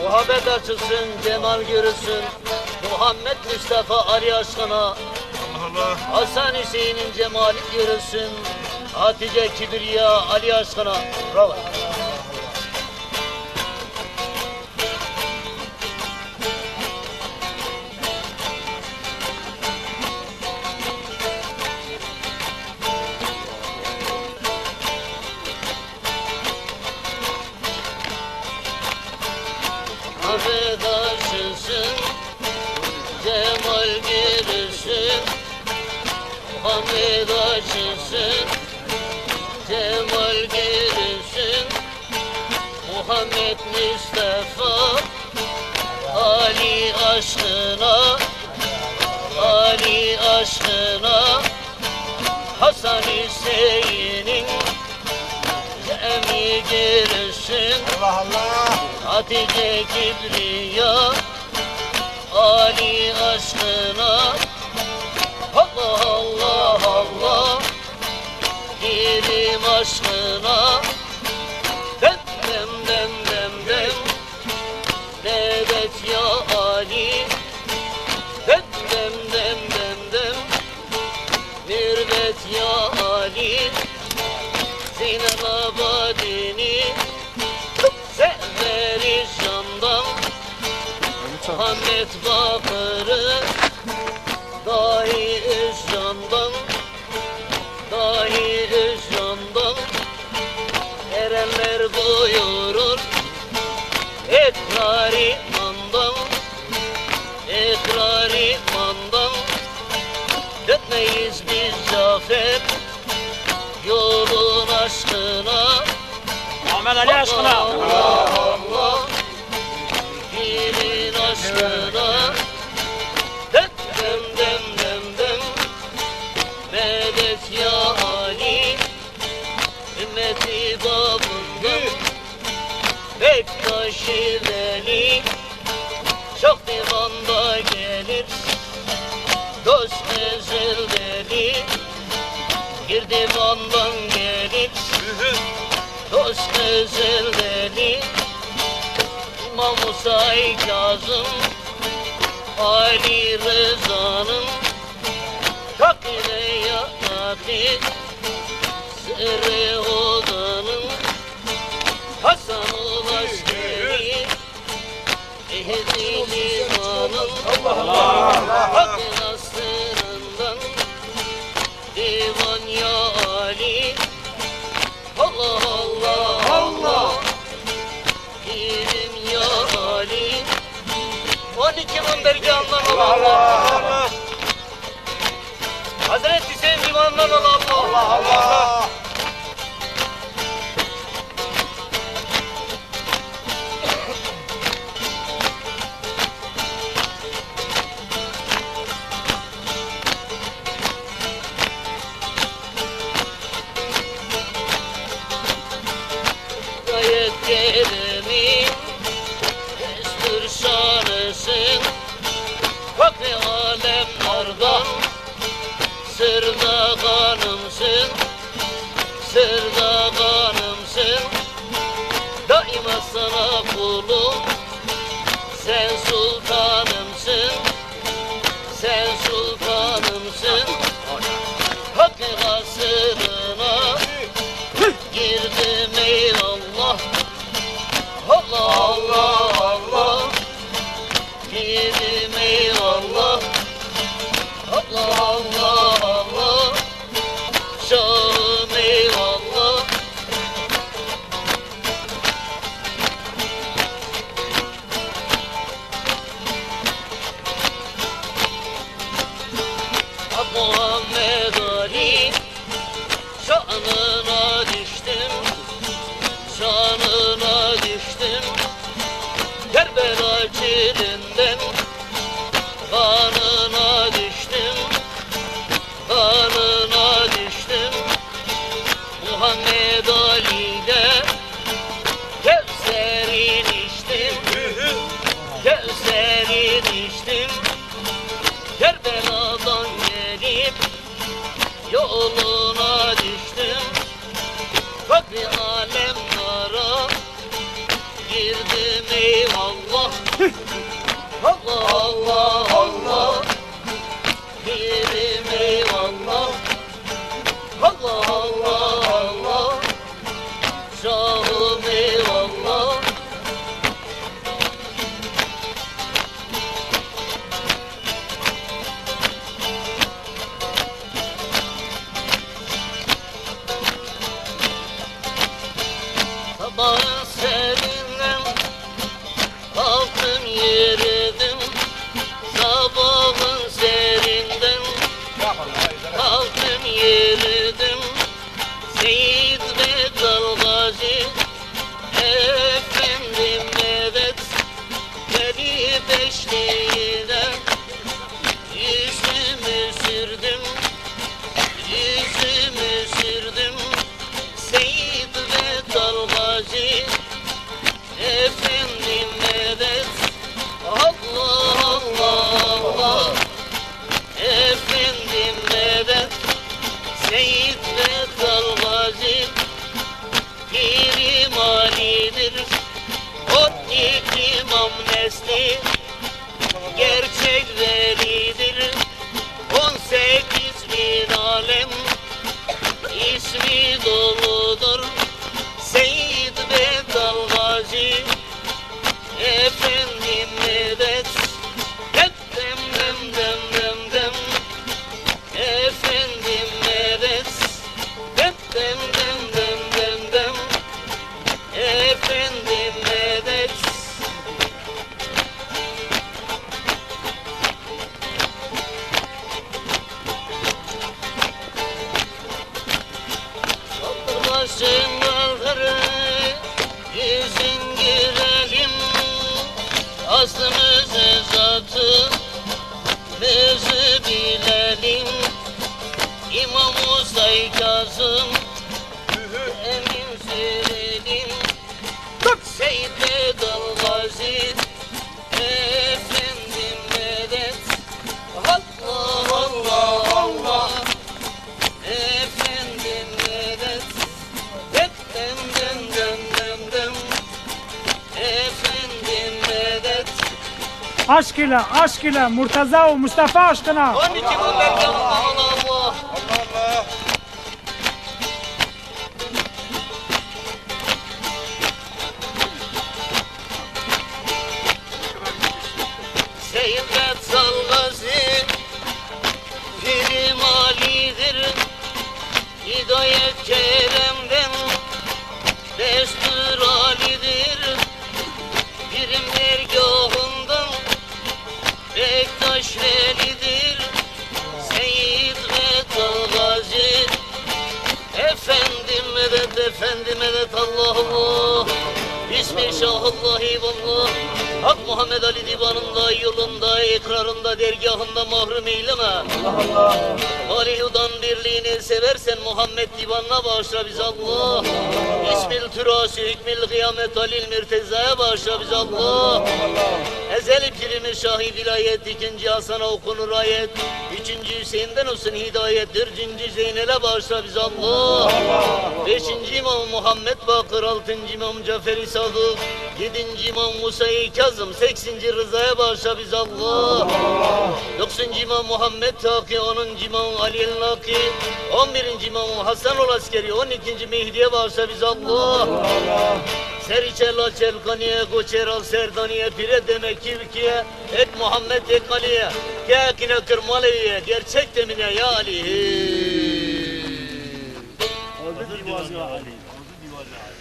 Muhabbet açılsın, cemal görülsün. Muhammed Mustafa Ali aşkına. Allah. Hasan Hüseyin'in cemali görülsün. Hatice Kibriya Ali aşkına. Bravo. Muhabbet açılsın, cemal görülsün. Muhammed açılsın, cemal görülsün. Muhammed Mustafa Ali aşkına, Ali aşkına. Hasan Hüseyin'in cemi görülsün. Allah Allah. Hatice Kibriya Ali aşkına. Allah Allah Allah Dilim aşkına. Dem dem dem dem dem Dedet ya Ali. Dem dem dem dem dem Mirvet ya Ali. Zeynel Abadini severi candan. Muhammed Bakır'ı dahi öz candan, dahi öz candan. Erenler buyurur ekrar imandan, ekrar imandan. Dönmeyiz biz Cafer yolun aşkına. Muhammed Ali aşkına. Allah Allah dilin aşkına. Dem dem dem dem dem Medet ya Ali. Ümmeti babından Bektaş-ı Veli. Çok divanda gelir dost ezel deli. Bir divandan gelir dost ezel deli. İmam Musa-i Kazım Ali Rıza'nın takdire yanati sırrı odanın. Hasan-ı Askeri ehli limanın. Hakkın asrından divan ya Ali. Allah Allah Allah dilim ya Ali. 12 bin dergahından Allah Allah. Hazreti Hüseyin divanından Allah Allah Allah. Gayet gelimi destur şanısın. Vakti alemlerden sırda kanımsın, sırda kanımsın. Daima sana kulum, sen sultanımsın, sen sultanımsın. Hakkı asrına girdim ey Allah. Allah Allah Allah girdim ey Allah. Allah Allah Allah Şahım eyvallah. Muhammed Ali şanına düştüm, şanına düştüm. Kerbela çilinden kanına düştüm, kanına düştüm. Muhammed Ali'de Kevser'in içtim, Kevser'in içtim. Kerbela'dan gelip yoluna düştüm. Fakri alemlara girdim eyvallah. Allah Allah Allah. Girdim eyvallah. Allah Allah Allah. Şahım eyvallah. Sabahın serinden kalktım yürüdüm. Sabahın serinden kalktım yürüdüm. Seyit ve Dalgazi efendim evet beni beşliğine yüzümü sürdüm. Yüzümü sürdüm. Seyit ve Dalgazi efendim evet Allah Allah Allah efendim evet Seyit ve Dalgazi bir imanidir o ilk imam nesli gerçek velidir 18 bin alem ismi doludur Seyit ve Dalgazi efendim evet dem dem dem dem dem efendim evet dem dem dem dem dem dem efendim evet başımları yüzün girelim aslımızı zatı bizi bilelim İmam Musa-i Kazım emin sürelim Seyit ve Dalgazi efendim medet Allah Allah Allah efendim medet dem dem dem dem dem efendim medet Aşk ile Murtaza ve Mustafa aşkına. 12 Muhammed Allah Allah Allah. Seyit ve Dalgazi Pirim Ali'dir Hidayet Kerem'den Destur Ali'dir Pirim dergahından Bektaş Veli'dir Seyit ve Dalgazi Efendim medet Allah Allah İsmi Şahullahi vallah Hak Muhammed Ali divanında, yolunda, ikrarında, dergahında mahrum eyleme. Allah. Alihudan birliğini seversen Muhammed divanına bağışla bizi Allah. İsmil türası, hükmil kıyamet, Halil Mürteza'ya bağışla bizi Allah. Ezeli pirimi şahi vilayet, 2. Hasan'a okunur ayet. 3. Hüseyin'den olsun hidayet, 4. Zeynel'e bağışla bizi Allah. 5. İmam Muhammed Bakır, 6. İmam Cafer-i Sadık, 7. İmam Musa-i Kazım, 8. Rıza'ya bağışla bizi Allah. 9. İmam Muhammed Taki, 10. İmam Ali el-Naki, 11. İmam Hasan ol Askeri, 12. Mehdi'ye bağışla bizi Allah. Seriçel Açel Kaniye Koçer Al Serdaniye Pire demek Kirkiye Et Muhammed Ekaliye Kâkine Kırmaliye Gerçek demine ya Ali. Ordu divazı Ali. Ordu divazı Ali.